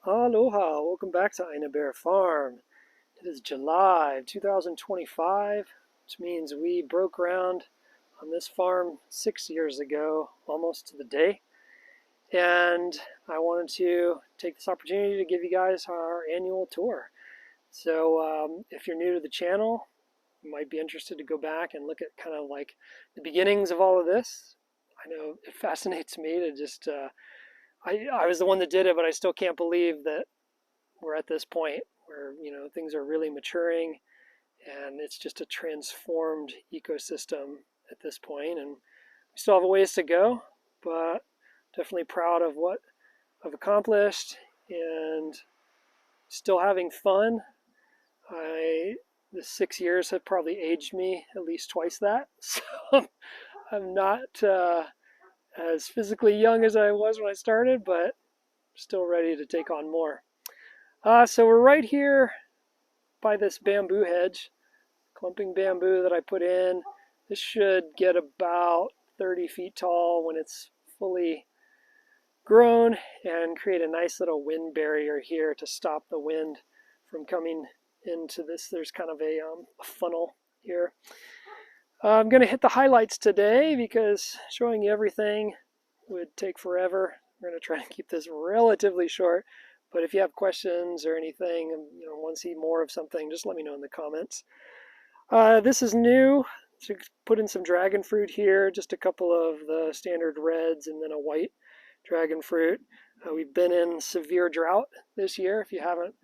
Aloha, welcome back to Aina Bear Farm. It is July 2025, which means we broke ground on this farm 6 years ago, almost to the day. And I wanted to take this opportunity to give you guys our annual tour. So if you're new to the channel, you might be interested to go back and look at kind of like the beginnings of all of this. I know it fascinates me to just, I was the one that did it, but I still can't believe that we're at this point where things are really maturing and it's just a transformed ecosystem at this point, and we still have a ways to go, but definitely proud of what I've accomplished and still having fun. The 6 years have probably aged me at least twice that, so I'm not as physically young as I was when I started, but still ready to take on more. So we're right here by this bamboo hedge, clumping bamboo that I put in. This should get about 30 feet tall when it's fully grown and create a nice little wind barrier here to stop the wind from coming into this. There's kind of a funnel here. I'm going to hit the highlights today because showing you everything would take forever. We're going to try to keep this relatively short. But if you have questions or anything, and want to see more of something, just let me know in the comments. This is new. So put in some dragon fruit here, just a couple of the standard reds and then a white dragon fruit. We've been in severe drought this year. If you haven't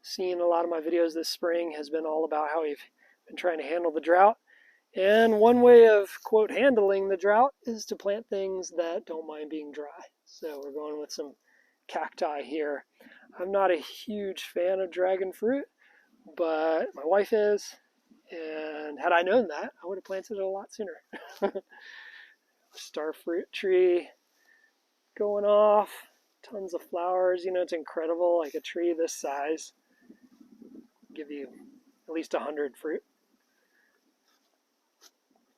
seen, a lot of my videos this spring has been all about how we've been trying to handle the drought. And one way of, quote, handling the drought is to plant things that don't mind being dry. So we're going with some cacti here. I'm not a huge fan of dragon fruit, but my wife is, and had I known that, I would have planted it a lot sooner. Starfruit tree going off, tons of flowers. It's incredible. Like a tree this size give you at least 100 fruit.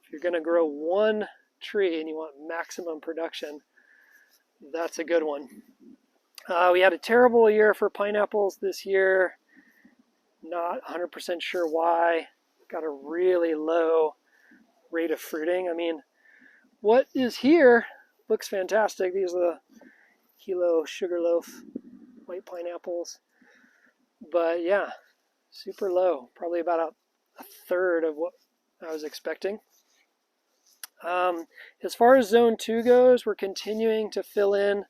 If you're going to grow one tree and you want maximum production, that's a good one. We had a terrible year for pineapples this year. Not 100% sure why. Got a really low rate of fruiting. I mean, what is here looks fantastic. These are the Kilo Sugarloaf white pineapples. But yeah, super low. Probably about a third of what I was expecting. As far as zone 2 goes, we're continuing to fill in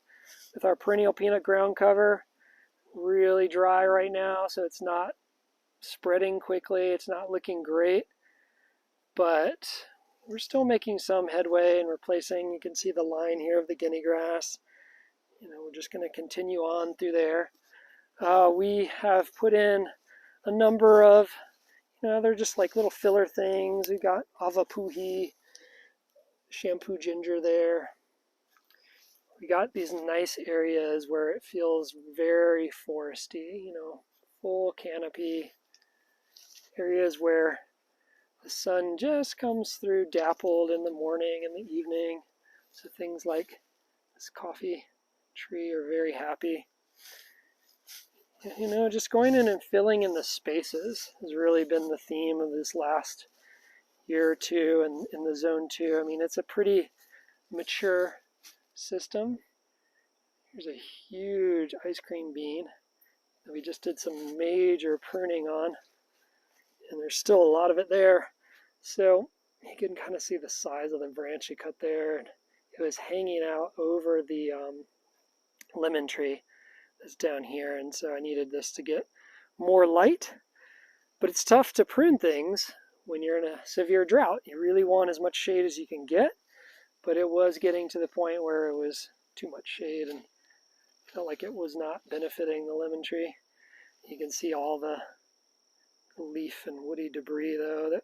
with our perennial peanut ground cover. Really dry right now, so it's not spreading quickly. It's not looking great, but we're still making some headway and replacing. You can see the line here of the guinea grass. We're just going to continue on through there. We have put in a number of, they're just like little filler things. We got avapuhi, shampoo ginger there. We got these nice areas where it feels very foresty, full canopy. Areas where the sun just comes through dappled in the morning and the evening. So things like this coffee tree are very happy. Just going in and filling in the spaces has really been the theme of this last year or two in the zone 2. I mean, it's a pretty mature system. Here's a huge ice cream bean that we just did some major pruning on, and there's still a lot of it there. So you can kind of see the size of the branch you cut there. And it was hanging out over the lemon tree that's down here, and so I needed this to get more light. But it's tough to prune things when you're in a severe drought. You really want as much shade as you can get, but it was getting to the point where it was too much shade and felt like it was not benefiting the lemon tree. You can see all the leaf and woody debris though that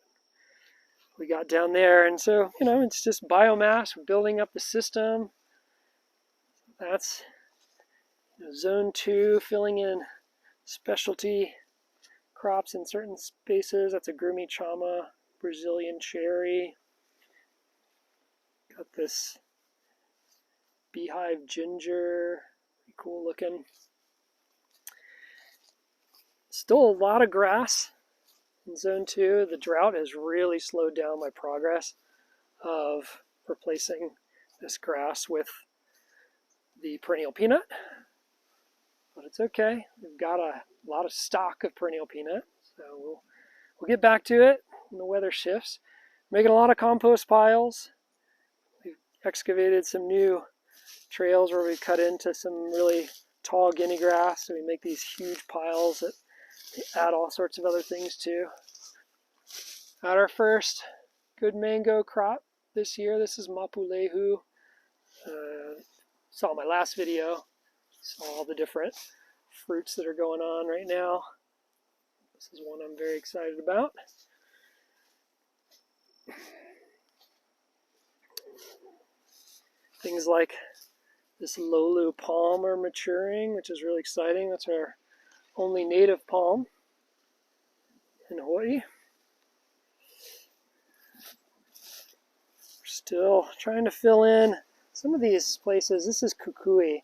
we got down there, and so it's just biomass. We're building up the system. That's zone 2, filling in specialty crops in certain spaces. That's a Gurmi Chama, Brazilian cherry. Got this beehive ginger, pretty cool looking. Still a lot of grass in zone 2. The drought has really slowed down my progress of replacing this grass with the perennial peanut, but it's okay. We've got a lot of stock of perennial peanut, so we'll get back to it when the weather shifts. Making a lot of compost piles. We've excavated some new trails where we cut into some really tall guinea grass, so we make these huge piles that we add all sorts of other things to. Got our first good mango crop this year. This is Mapulehu. Saw my last video. Saw all the different fruits that are going on right now. This is one I'm very excited about. Things like this Lolu palm are maturing, which is really exciting. That's our only native palm in Hawaii. We're still trying to fill in some of these places. This is Kukui.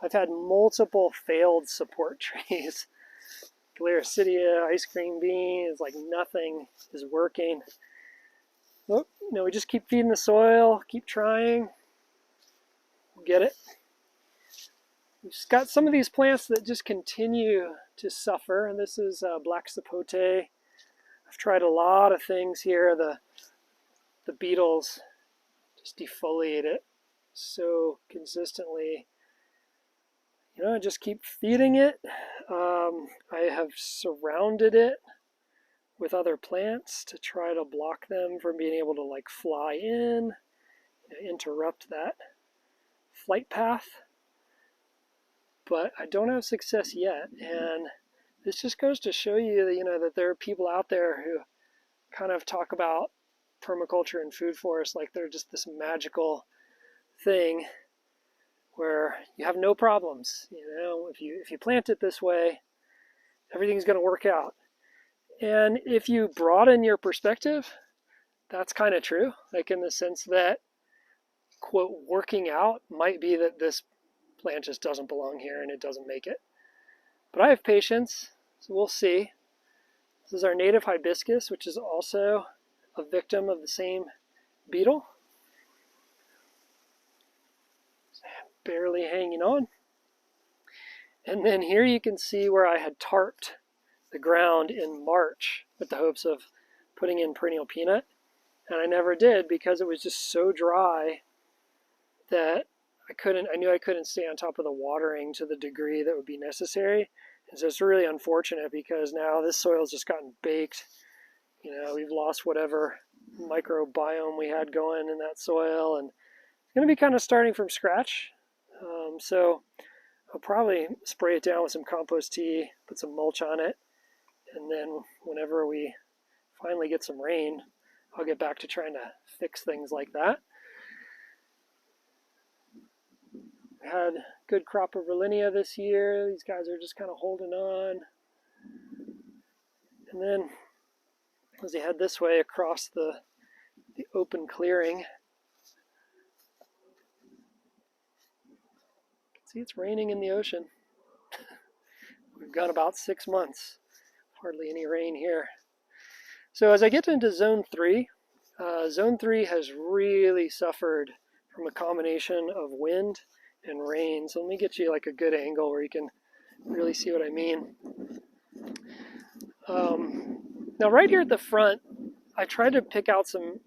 I've had multiple failed support trees. Gliricidia, ice cream bean, it's like nothing is working. Oh, we just keep feeding the soil, keep trying. Get it? We've just got some of these plants that just continue to suffer, and this is black sapote. I've tried a lot of things here. The beetles just defoliate it so consistently. I just keep feeding it. I have surrounded it with other plants to try to block them from being able to like fly in, interrupt that flight path. But I don't have success yet, and this just goes to show you that, that there are people out there who kind of talk about permaculture and food forests like they're just this magical thing where you have no problems. If you plant it this way, everything's going to work out. And if you broaden your perspective, that's kind of true. Like in the sense that, quote, working out might be that this plant just doesn't belong here and it doesn't make it. But I have patience, so we'll see. This is our native hibiscus, which is also a victim of the same beetle. Barely hanging on. And then here you can see where I had tarped the ground in March with the hopes of putting in perennial peanut, and I never did because it was just so dry that I knew I couldn't stay on top of the watering to the degree that would be necessary. And so it's really unfortunate because now this soil's just gotten baked. We've lost whatever microbiome we had going in that soil, and it's going to be kind of starting from scratch. So I'll probably spray it down with some compost tea, put some mulch on it, and then whenever we finally get some rain, I'll get back to trying to fix things like that. We had a good crop of Verlinia this year. These guys are just kind of holding on. And then as we head this way across the open clearing, see, it's raining in the ocean. We've got about 6 months. Hardly any rain here. So as I get into zone 3 has really suffered from a combination of wind and rain. So let me get you like a good angle where you can really see what I mean. Now right here at the front, I tried to pick out some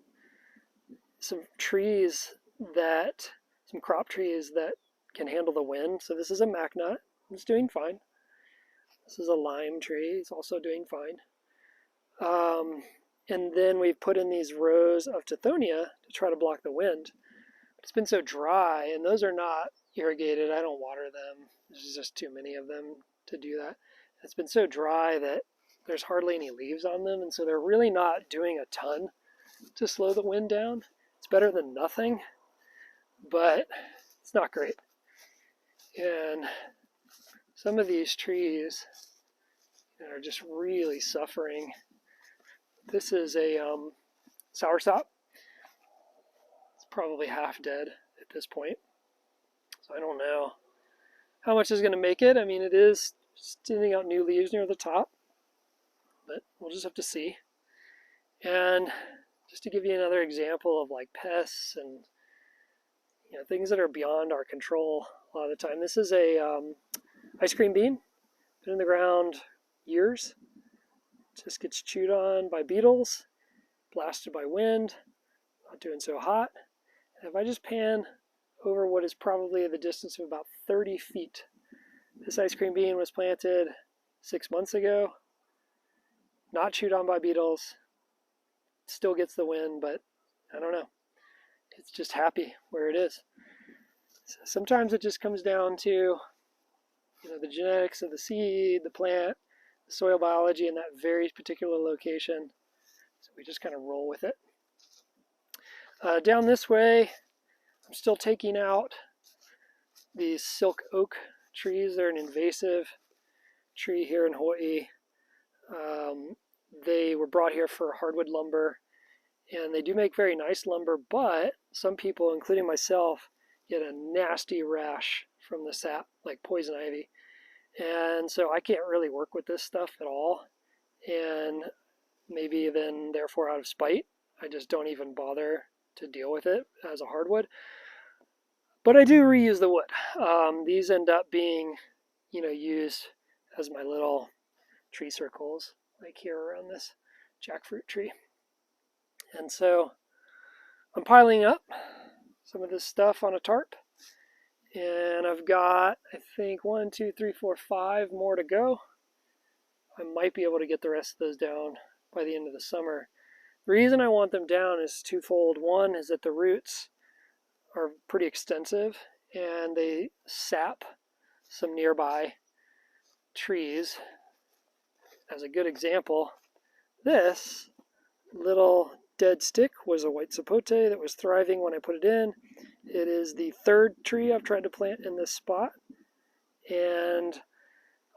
trees some crop trees that can handle the wind. So this is a macnut, it's doing fine. This is a lime tree, it's also doing fine. And then we've put in these rows of tithonia to try to block the wind. It's been so dry, and those are not irrigated. I don't water them. There's just too many of them to do that. It's been so dry that there's hardly any leaves on them, and so they're really not doing a ton to slow the wind down. It's better than nothing, but it's not great. And some of these trees are just really suffering. This is a soursop. It's probably half dead at this point. So I don't know how much is going to make it. I mean, it is sending out new leaves near the top, but we'll just have to see. And just to give you another example of like pests and things that are beyond our control a lot of the time. This is a ice cream bean, been in the ground years. Just gets chewed on by beetles, blasted by wind, not doing so hot. And if I just pan over what is probably the distance of about 30 feet, this ice cream bean was planted 6 months ago, not chewed on by beetles, still gets the wind, but I don't know. It's just happy where it is. So sometimes it just comes down to the genetics of the seed, the plant, the soil biology in that very particular location. So we just kind of roll with it. Down this way, I'm still taking out these silk oak trees. They're an invasive tree here in Hawaii. They were brought here for hardwood lumber, and they do make very nice lumber, but some people, including myself, get a nasty rash from the sap, like poison ivy. And so I can't really work with this stuff at all. And maybe then, therefore, out of spite, I just don't even bother to deal with it as a hardwood. But I do reuse the wood. These end up being, used as my little tree circles, like here around this jackfruit tree. And so I'm piling up some of this stuff on a tarp. And I've got, I think, 1, 2, 3, 4, 5 more to go. I might be able to get the rest of those down by the end of the summer. The reason I want them down is twofold. One is that the roots are pretty extensive and they sap some nearby trees. As a good example, this little dead stick was a white sapote that was thriving when I put it in. It is the third tree I've tried to plant in this spot, and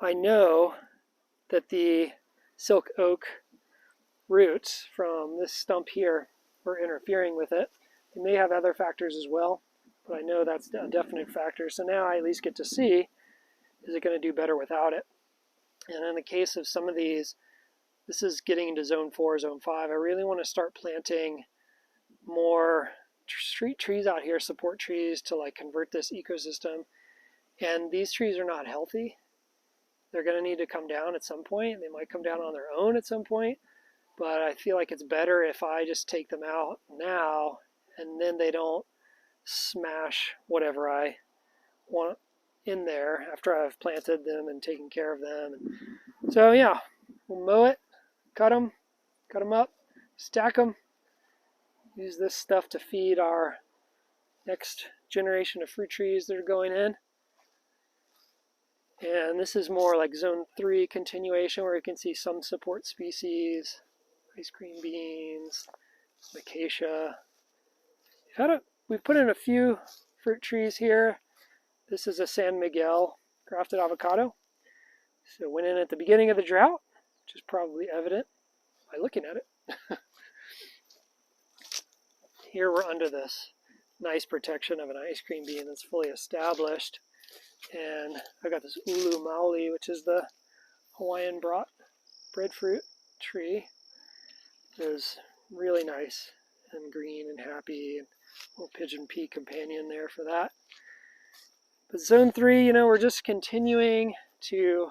I know that the silk oak roots from this stump here were interfering with it. They may have other factors as well, but I know that's a definite factor. So now I at least get to see, is it going to do better without it? And in the case of some of these, this is getting into zone 4, zone 5. I really want to start planting more street trees out here, support trees, to like convert this ecosystem. And these trees are not healthy. They're going to need to come down at some point. They might come down on their own at some point, but I feel like it's better if I just take them out now and then they don't smash whatever I want in there after I've planted them and taken care of them. So yeah, we'll mow it, cut them up, stack them, use this stuff to feed our next generation of fruit trees that are going in. And this is more like zone 3 continuation, where you can see some support species, ice cream beans, acacia. We've put in a few fruit trees here. This is a San Miguel grafted avocado. So it went in at the beginning of the drought, which is probably evident by looking at it. Here we're under this nice protection of an ice cream bean that's fully established. And I've got this ulu maoli, which is the Hawaiian breadfruit tree. It was really nice and green and happy. And a little pigeon pea companion there for that. But zone 3, we're just continuing to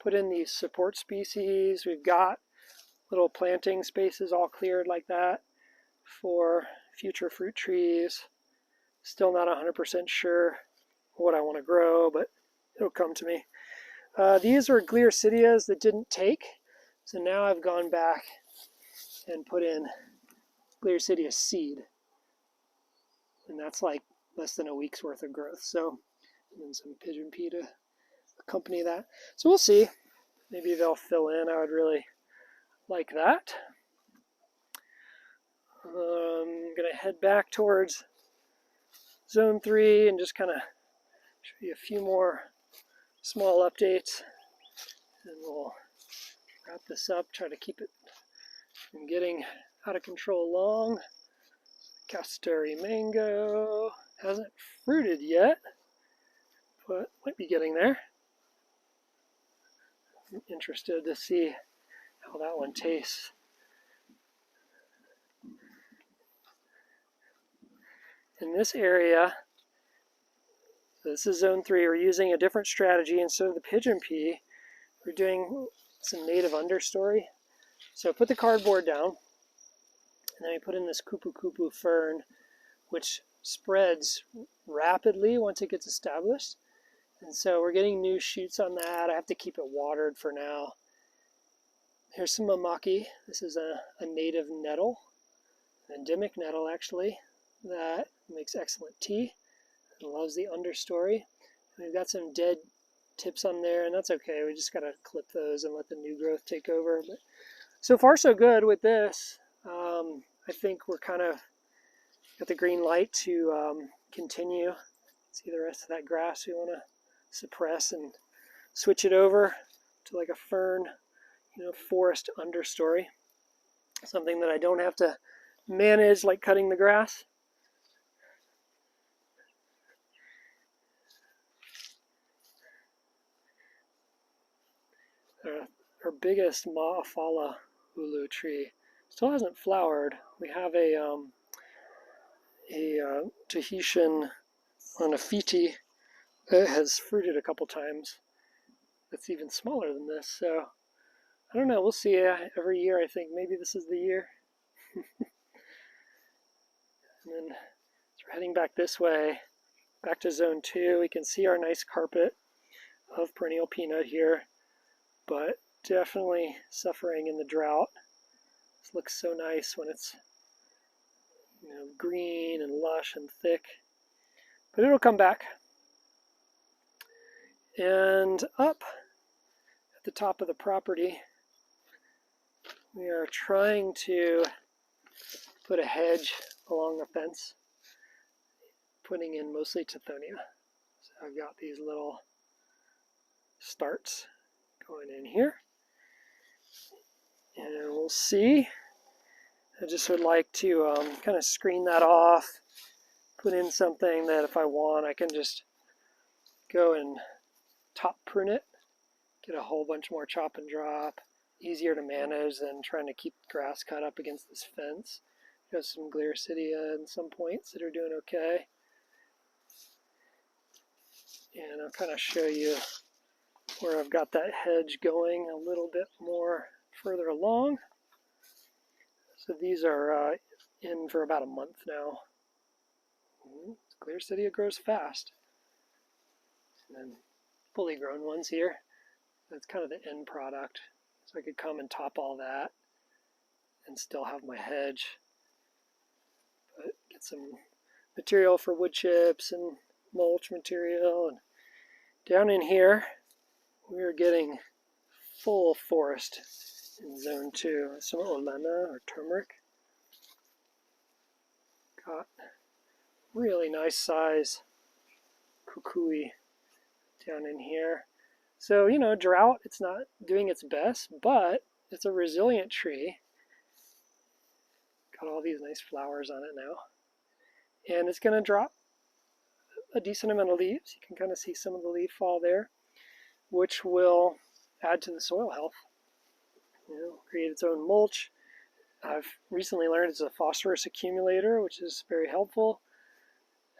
put in these support species. We've got little planting spaces all cleared like that for future fruit trees. Still not 100% sure what I want to grow, but it'll come to me. These were gliricidias that didn't take, so now I've gone back and put in gliricidia seed, and that's like less than a week's worth of growth. So, and then some pigeon pea to accompany that. So we'll see. Maybe they'll fill in. I would really like that. I'm going to head back towards zone 3 and just kind of show you a few more small updates, and we'll wrap this up, try to keep it from getting out of control long. Casteri mango hasn't fruited yet, but might be getting there. I'm interested to see how how that one tastes. In this area, this is zone 3, we're using a different strategy. Instead of the pigeon pea, we're doing some native understory. So put the cardboard down, and then we put in this kupu-kupu fern, which spreads rapidly once it gets established. And so we're getting new shoots on that. I have to keep it watered for now. Here's some mamaki. This is a native nettle, an endemic nettle actually, that makes excellent tea and loves the understory. And we've got some dead tips on there, and that's okay. We just got to clip those and let the new growth take over. But so far so good with this. I think we're kind of got the green light to continue. See the rest of that grass we want to suppress and switch it over to like a fern, forest understory. Something that I don't have to manage, like cutting the grass. Our biggest Ma'afala ulu tree still hasn't flowered. We have a Tahitian Onafiti that has fruited a couple times. It's even smaller than this, so I don't know. We'll see. Every year, I think maybe this is the year. And then as we're heading back this way, back to zone 2, we can see our nice carpet of perennial peanut here, but definitely suffering in the drought. This looks so nice when it's green and lush and thick, but it'll come back. And up at the top of the property, we are trying to put a hedge along the fence, putting in mostly Tithonia. So I've got these little starts going in here, and we'll see. I just would like to kind of screen that off, put in something that if I want, I can just go and top prune it, get a whole bunch more chop and drop. Easier to manage than trying to keep grass cut up against this fence. Got some Gliricidia in some points that are doing okay. And I'll kind of show you where I've got that hedge going a little bit more further along. So these are in for about a month now. Gliricidia grows fast. And then fully grown ones here. That's kind of the end product. So I could come and top all that and still have my hedge. But get some material for wood chips and mulch material. And down in here, we are getting full forest in zone 2. Some olena or turmeric. Got really nice size kukui down in here. So, drought, it's not doing its best, but it's a resilient tree. Got all these nice flowers on it now. And it's going to drop a decent amount of leaves. You can kind of see some of the leaf fall there, which will add to the soil health. Create its own mulch. I've recently learned it's a phosphorus accumulator, which is very helpful.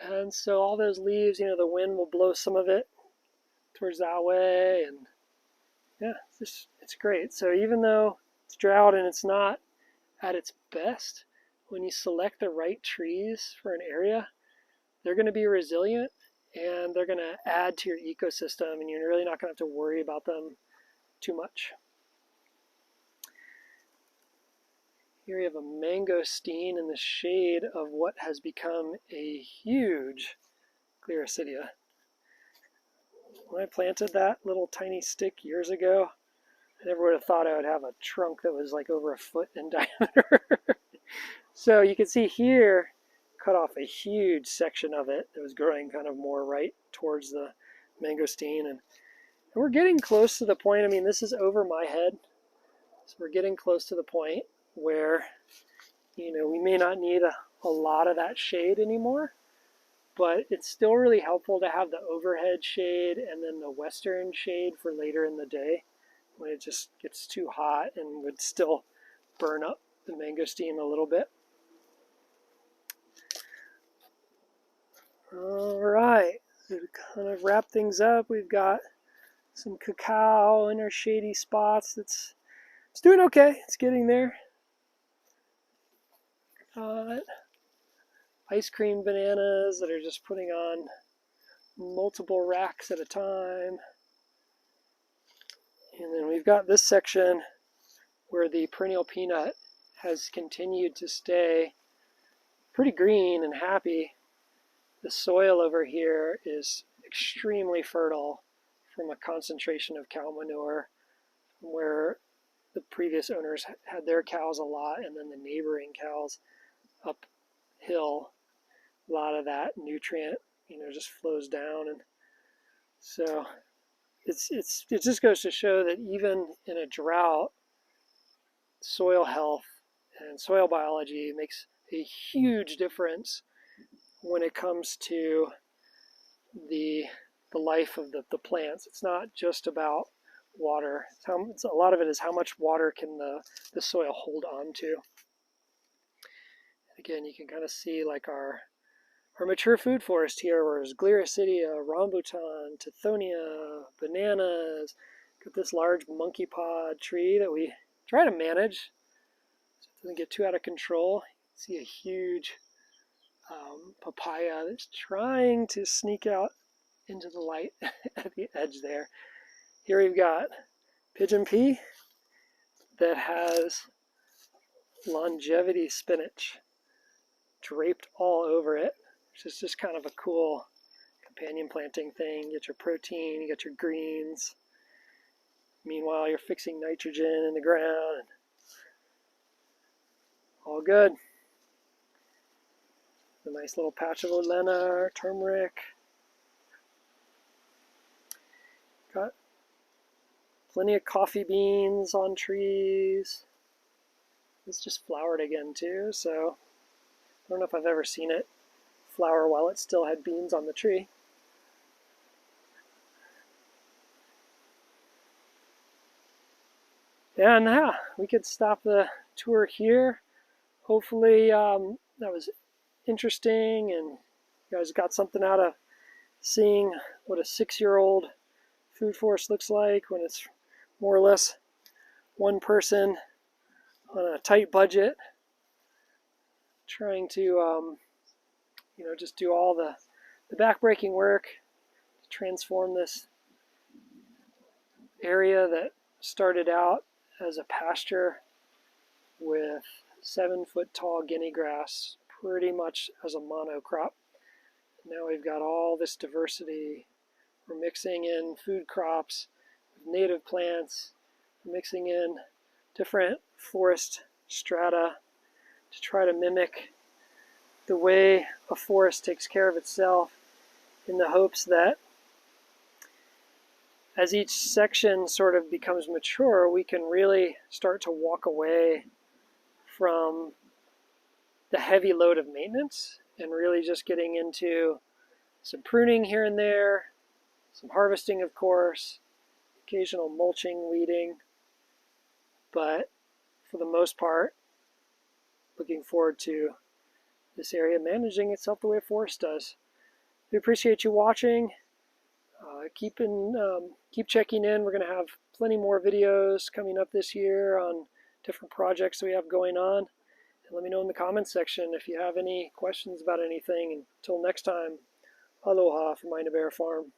And so all those leaves, the wind will blow some of it towards that way, and yeah, it's great. So even though it's drought and it's not at its best, when you select the right trees for an area, they're going to be resilient and they're going to add to your ecosystem, and you're really not going to have to worry about them too much. Here we have a mangosteen in the shade of what has become a huge Gliricidia. When I planted that little tiny stick years ago, I never would have thought I would have a trunk that was like over a foot in diameter. So you can see here, cut off a huge section of it that was growing kind of more right towards the mangosteen. And we're getting close to the point, this is over my head. So we're getting close to the point where, we may not need a lot of that shade anymore. But it's still really helpful to have the overhead shade and then the western shade for later in the day when it just gets too hot and would still burn up the mangosteen a little bit. All right, to kind of wrap things up, we've got some cacao in our shady spots. It's doing okay. It's getting there. Ice cream bananas that are just putting on multiple racks at a time. And then we've got this section where the perennial peanut has continued to stay pretty green and happy. The soil over here is extremely fertile from a concentration of cow manure where the previous owners had their cows a lot, and then the neighboring cows uphill, a lot of that nutrient, just flows down. And so it just goes to show that even in a drought, soil health and soil biology makes a huge difference when it comes to the life of the plants. It's not just about water. A lot of it is how much water can the soil hold on to. Again, you can kind of see like our mature food forest here, where there's Gliricidia, rambutan, tithonia, bananas. Got this large monkey pod tree that we try to manage so it doesn't get too out of control. You see a huge papaya that's trying to sneak out into the light at the edge there. Here we've got pigeon pea that has longevity spinach draped all over it, which is just kind of a cool companion planting thing. You get your protein, you get your greens. Meanwhile, you're fixing nitrogen in the ground. All good. A nice little patch of olena, turmeric. Got plenty of coffee beans on trees. It's just flowered again too, so I don't know if I've ever seen it flower while it still had beans on the tree. And yeah, we could stop the tour here. Hopefully that was interesting and you guys got something out of seeing what a 6-year-old food forest looks like when it's more or less one person on a tight budget trying to just do all the backbreaking work to transform this area that started out as a pasture with 7-foot tall guinea grass pretty much as a monocrop. Now we've got all this diversity. We're mixing in food crops with native plants. We're mixing in different forest strata to try to mimic the way a forest takes care of itself, in the hopes that as each section sort of becomes mature, we can really start to walk away from the heavy load of maintenance and really just getting into some pruning here and there, some harvesting, of course, occasional mulching, weeding, but for the most part, looking forward to this area managing itself the way a forest does. We appreciate you watching. Keep checking in. We're going to have plenty more videos coming up this year on different projects that we have going on. And let me know in the comments section if you have any questions about anything. Until next time, aloha from Aina Bear Farm.